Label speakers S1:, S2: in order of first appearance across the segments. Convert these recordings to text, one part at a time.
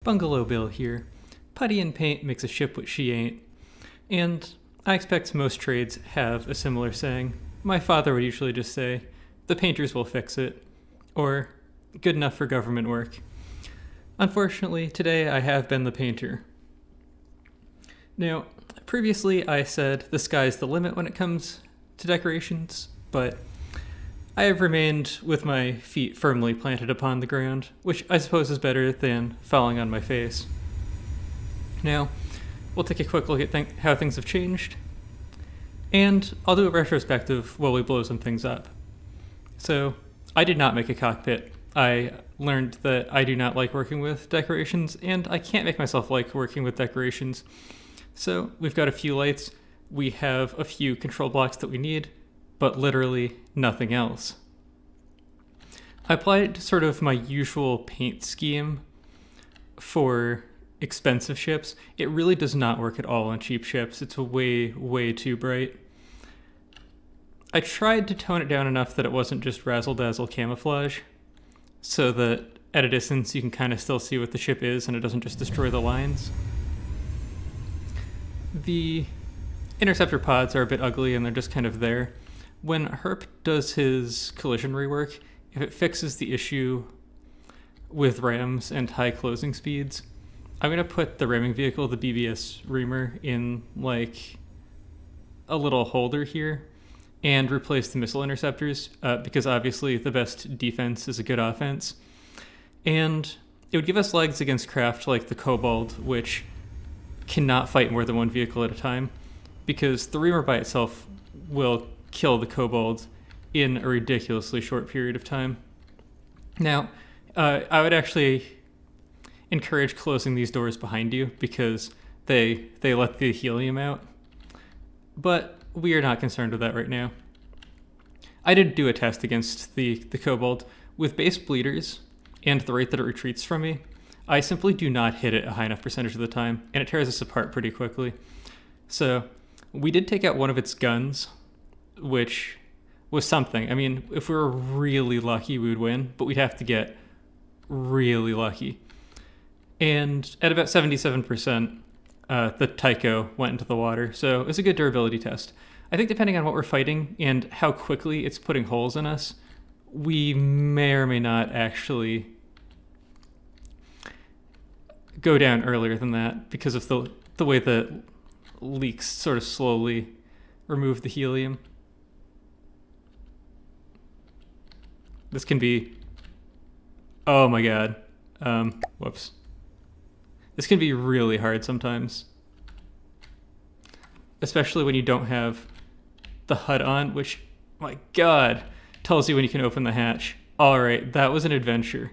S1: Bungalow Bill here. Putty and paint makes a ship what she ain't. And I expect most trades have a similar saying. My father would usually just say, the painters will fix it, or good enough for government work. Unfortunately, today I have been the painter. Now, previously I said the sky's the limit when it comes to decorations, but I have remained with my feet firmly planted upon the ground, which I suppose is better than falling on my face. Now, we'll take a quick look at how things have changed, and I'll do a retrospective while we blow some things up. So, I did not make a cockpit. I learned that I do not like working with decorations, and I can't make myself like working with decorations. So, we've got a few lights, we have a few control blocks that we need, but literally nothing else. I applied sort of my usual paint scheme for expensive ships. It really does not work at all on cheap ships. It's way, way too bright. I tried to tone it down enough that it wasn't just razzle-dazzle camouflage, so that at a distance you can kind of still see what the ship is and it doesn't just destroy the lines. The interceptor pods are a bit ugly and they're just kind of there. When Herp does his collision rework, if it fixes the issue with rams and high closing speeds, I'm going to put the ramming vehicle, the BBS reamer, in like a little holder here and replace the missile interceptors because obviously the best defense is a good offense. And it would give us legs against craft like the Kobold, which cannot fight more than one vehicle at a time, because the reamer by itself will kill the Kobold in a ridiculously short period of time. Now, I would actually encourage closing these doors behind you because they let the helium out, but we are not concerned with that right now. I did do a test against the Kobold with base bleeders and the rate that it retreats from me. I simply do not hit it a high enough percentage of the time, and it tears us apart pretty quickly. So we did take out one of its guns, which was something. I mean, if we were really lucky, we would win, but we'd have to get really lucky. And at about 77%, the Tycho went into the water, so it was a good durability test. I think depending on what we're fighting and how quickly it's putting holes in us, we may or may not actually go down earlier than that because of the way the leaks sort of slowly remove the helium. This can be, oh my god, whoops. This can be really hard sometimes, especially when you don't have the HUD on, which, my god, tells you when you can open the hatch. All right, that was an adventure.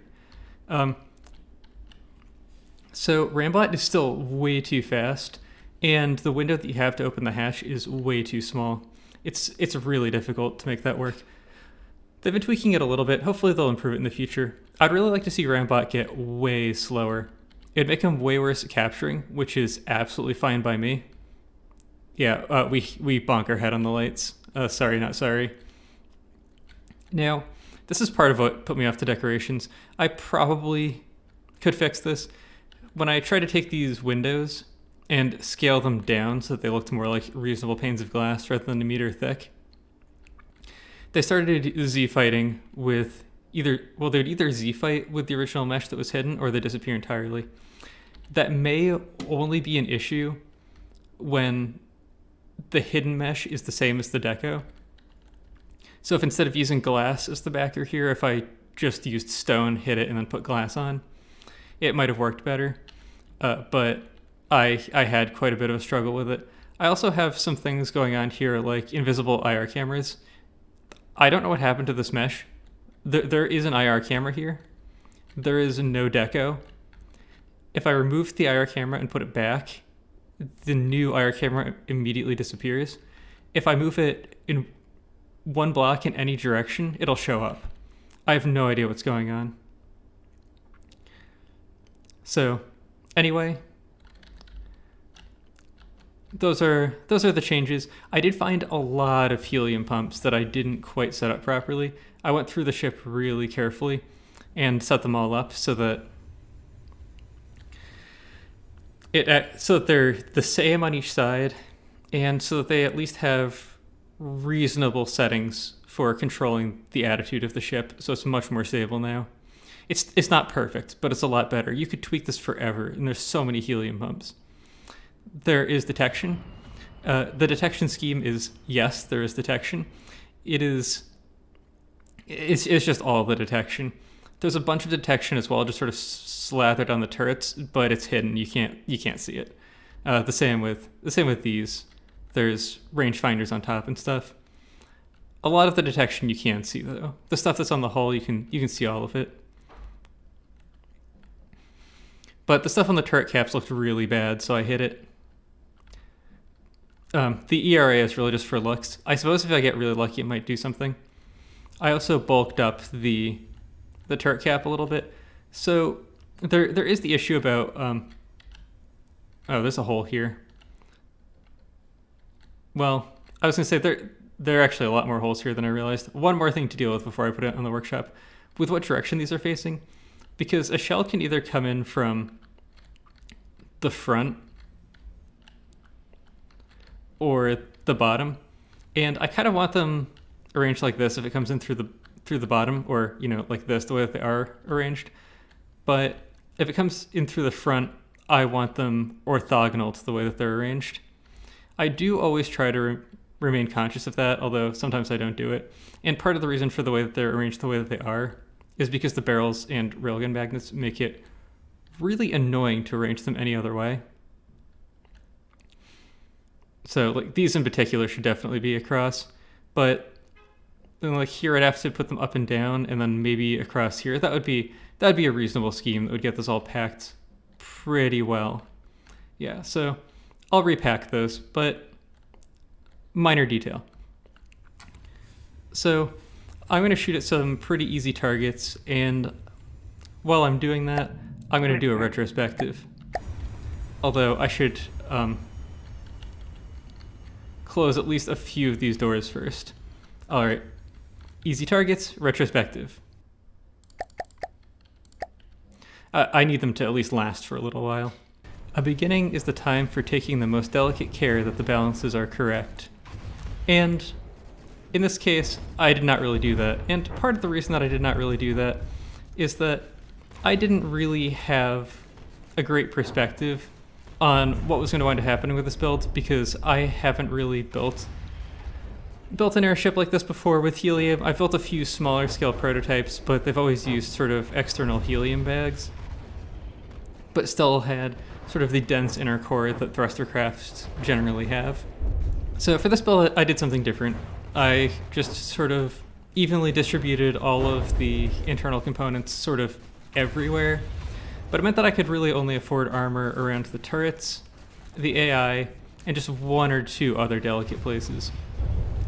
S1: So Rambot is still way too fast, and the window that you have to open the hatch is way too small. It's really difficult to make that work. They've been tweaking it a little bit. Hopefully they'll improve it in the future. I'd really like to see Rambot get way slower. It'd make him way worse at capturing, which is absolutely fine by me. Yeah, we bonk our head on the lights. Sorry, not sorry. Now, this is part of what put me off the decorations. I probably could fix this. When I try to take these windows and scale them down so that they looked more like reasonable panes of glass rather than a meter thick, they started Z-fighting with they would either Z-fight with the original mesh that was hidden or they disappear entirely. That may only be an issue when the hidden mesh is the same as the deco. So if instead of using glass as the backer here, if I just used stone, hit it, and then put glass on, it might have worked better. But I had quite a bit of a struggle with it. I also have some things going on here like invisible IR cameras. I don't know what happened to this mesh. There is an IR camera here. There is no deco. If I remove the IR camera and put it back, the new IR camera immediately disappears. If I move it in one block in any direction, it'll show up. I have no idea what's going on. So, anyway, those are the changes. I did find a lot of helium pumps that I didn't quite set up properly. I went through the ship really carefully and set them all up so that So that they're the same on each side, and so that they at least have reasonable settings for controlling the attitude of the ship, so it's much more stable now. It's not perfect, but it's a lot better. You could tweak this forever, and there's so many helium pumps. There is detection. The detection scheme is, yes, there is detection. It's just all the detection. There's a bunch of detection as well, just sort of slathered on the turrets, but it's hidden. You can't see it. The same with these. There's rangefinders on top and stuff. A lot of the detection you can see though. The stuff that's on the hull, you can see all of it. But the stuff on the turret caps looked really bad, so I hid it. The ERA is really just for looks. I suppose if I get really lucky, it might do something. I also bulked up the turret cap a little bit. So there is the issue about, oh, there's a hole here. Well, I was gonna say there are actually a lot more holes here than I realized. One more thing to deal with before I put it on the workshop, with what direction these are facing, because a shell can either come in from the front or the bottom, and I kind of want them arranged like this if it comes in through the bottom, or like this, the way that they are arranged. But if it comes in through the front, I want them orthogonal to the way that they're arranged. I do always try to remain conscious of that, although sometimes I don't do it. And part of the reason for the way that they're arranged the way that they are is because the barrels and railgun magnets make it really annoying to arrange them any other way. So like these in particular should definitely be across, but then like here I'd have to put them up and down, and then maybe across here. That would be a reasonable scheme that would get this all packed pretty well. Yeah, so I'll repack those, but minor detail. So I'm going to shoot at some pretty easy targets, and while I'm doing that, I'm going to do a retrospective. Although I should close at least a few of these doors first. All right, easy targets, retrospective. I need them to at least last for a little while. A beginning is the time for taking the most delicate care that the balances are correct. And in this case, I did not really do that. And part of the reason that I did not really do that is that I didn't really have a great perspective on what was going to wind up happening with this build, because I haven't really built an airship like this before with helium. I've built a few smaller scale prototypes, but they've always used sort of external helium bags, but still had sort of the dense inner core that thruster crafts generally have. So for this build, I did something different. I just sort of evenly distributed all of the internal components sort of everywhere, but it meant that I could really only afford armor around the turrets, the AI, and just one or two other delicate places.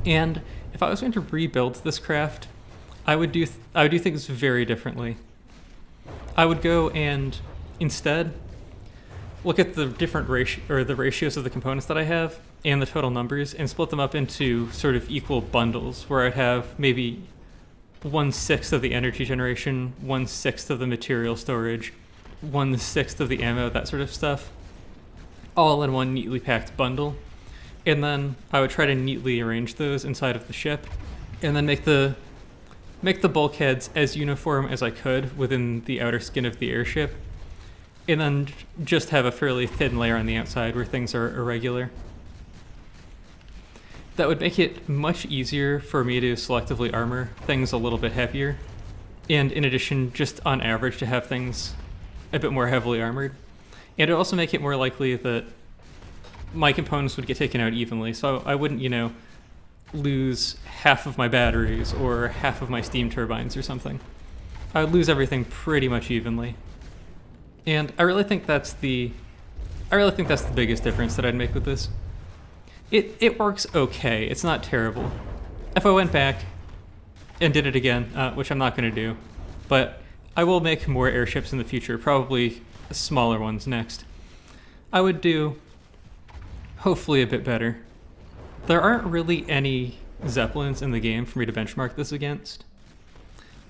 S1: And if I was going to rebuild this craft, I would do things very differently. I would go and instead look at the different ratios of the components that I have and the total numbers, and split them up into sort of equal bundles, where I'd have maybe 1/6 of the energy generation, 1/6 of the material storage, 1/6 of the ammo, that sort of stuff, all in one neatly packed bundle. And then I would try to neatly arrange those inside of the ship, and then make the bulkheads as uniform as I could within the outer skin of the airship, and then just have a fairly thin layer on the outside where things are irregular. That would make it much easier for me to selectively armor things a little bit heavier, and in addition, just on average, to have things a bit more heavily armored. And it would also make it more likely that my components would get taken out evenly, so I wouldn't, lose half of my batteries or half of my steam turbines or something. I would lose everything pretty much evenly. And I really think that's the biggest difference that I'd make with this. It works okay. It's not terrible. If I went back and did it again, which I'm not going to do, but I will make more airships in the future, probably smaller ones next, I would do hopefully a bit better. There aren't really any Zeppelins in the game for me to benchmark this against.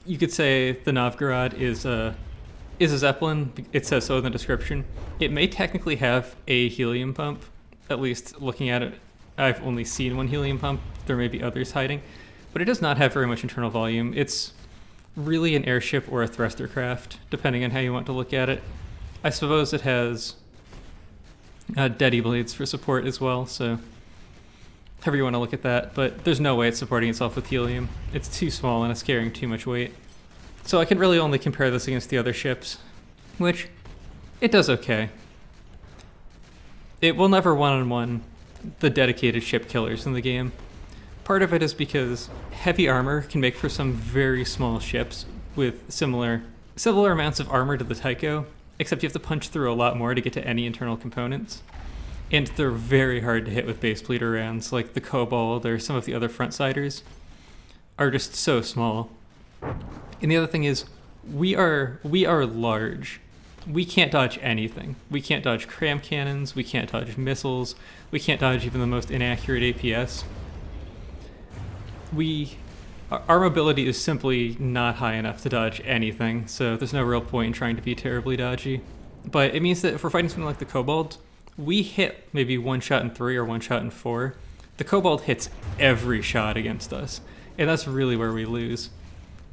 S1: You could say the Novgorod is a is a Zeppelin. It says so in the description. It may technically have a helium pump, at least looking at it. I've only seen one helium pump. There may be others hiding, but it does not have very much internal volume. It's really an airship or a thruster craft, depending on how you want to look at it. I suppose it has Deddy blades for support as well, so however you want to look at that, but there's no way it's supporting itself with helium. It's too small and it's carrying too much weight. So I can really only compare this against the other ships, which it does okay. It will never one-on-one the dedicated ship killers in the game. Part of it is because heavy armor can make for some very small ships with similar amounts of armor to the Tycho, except you have to punch through a lot more to get to any internal components. And they're very hard to hit with base bleeder rounds, like the Kobold or some of the other front-siders are just so small. And the other thing is, we are large. We can't dodge anything. We can't dodge cram cannons, we can't dodge missiles, we can't dodge even the most inaccurate APS. Our mobility is simply not high enough to dodge anything, so there's no real point in trying to be terribly dodgy. But it means that if we're fighting something like the Kobold, we hit maybe 1 shot in 3 or 1 shot in 4. The Kobold hits every shot against us, and that's really where we lose.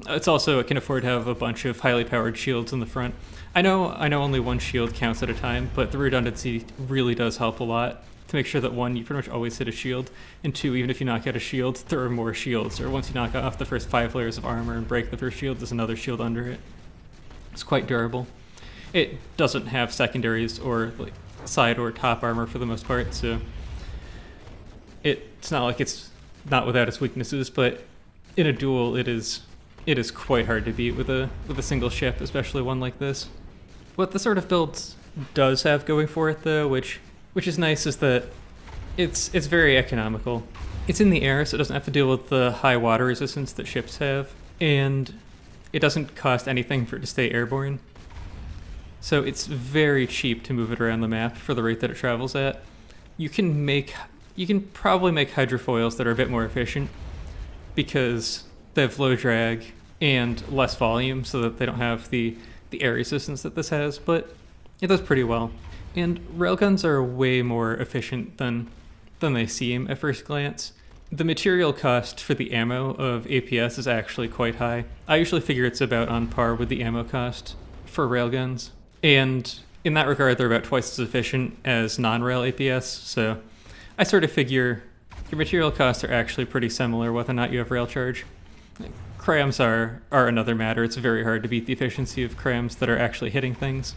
S1: It's also, it can afford to have a bunch of highly powered shields in the front. I know only 1 shield counts at a time, but the redundancy really does help a lot to make sure that 1, you pretty much always hit a shield, and 2, even if you knock out a shield, there are more shields, or once you knock off the first 5 layers of armor and break the first shield, there's another shield under it. It's quite durable. It doesn't have secondaries or like side or top armor for the most part, so it's not like it's not without its weaknesses, but in a duel it is quite hard to beat with a single ship, especially one like this. What the sort of build does have going for it though, which is nice, is that it's very economical. It's in the air, so it doesn't have to deal with the high water resistance that ships have, and it doesn't cost anything for it to stay airborne. So it's very cheap to move it around the map for the rate that it travels at. You can probably make hydrofoils that are a bit more efficient because they have low drag and less volume, so that they don't have the air resistance that this has, but it does pretty well. And railguns are way more efficient than they seem at first glance. The material cost for the ammo of APS is actually quite high. I usually figure it's about on par with the ammo cost for railguns. And in that regard, they're about twice as efficient as non-rail APS, so I sort of figure your material costs are actually pretty similar whether or not you have rail charge. Crams are another matter. It's very hard to beat the efficiency of crams that are actually hitting things.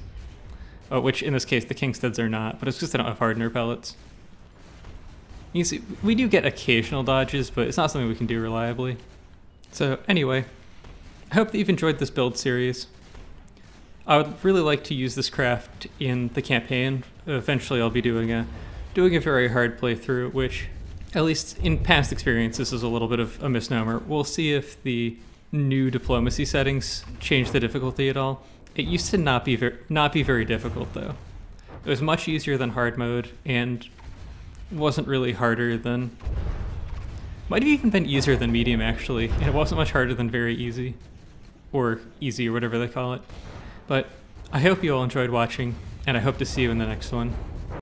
S1: Which in this case the Kingsteads are not, but it's just they don't have hardener pellets. You see, we do get occasional dodges, but it's not something we can do reliably. So anyway, I hope that you've enjoyed this build series. I would really like to use this craft in the campaign. Eventually I'll be doing a very hard playthrough, which, at least in past experiences, is a little bit of a misnomer. We'll see if the new diplomacy settings change the difficulty at all. It used to not be very difficult though. It was much easier than hard mode, and wasn't really harder than... Might have even been easier than medium actually, and it wasn't much harder than very easy. Or easy, or whatever they call it. But I hope you all enjoyed watching, and I hope to see you in the next one.